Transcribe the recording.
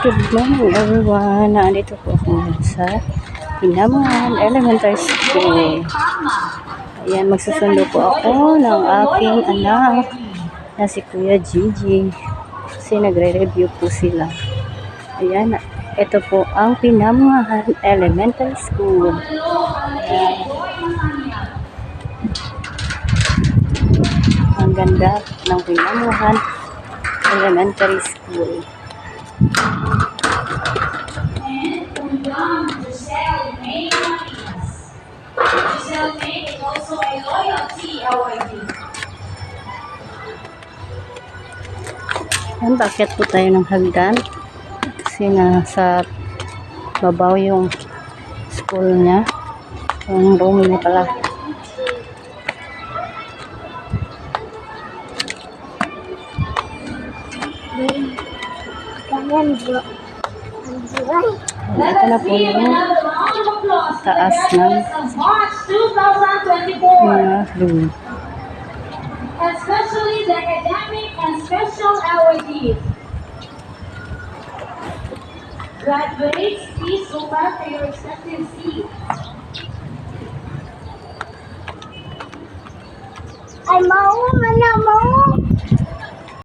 Good morning everyone. Nandito po ako sa Pinamuhan Elementary School. Ayan, magsusundo po ako ng aking anak na si Kuya Gigi. Kasi nagre-review po sila. Ayan, ito po ang Pinamuhan Elementary School. Ayan. Ang ganda ng Pinamuhan Elementary School. Giselle May is also a loyalty awardee. Ayan, bakit po tayo ng hagdan? Kasi nasa babaw yung school niya. Yung room niya pala. Ito na po yung taas ng mga room. Especially the academic and special awardees. Graduates, please go back to your respective seats. Ay, mau.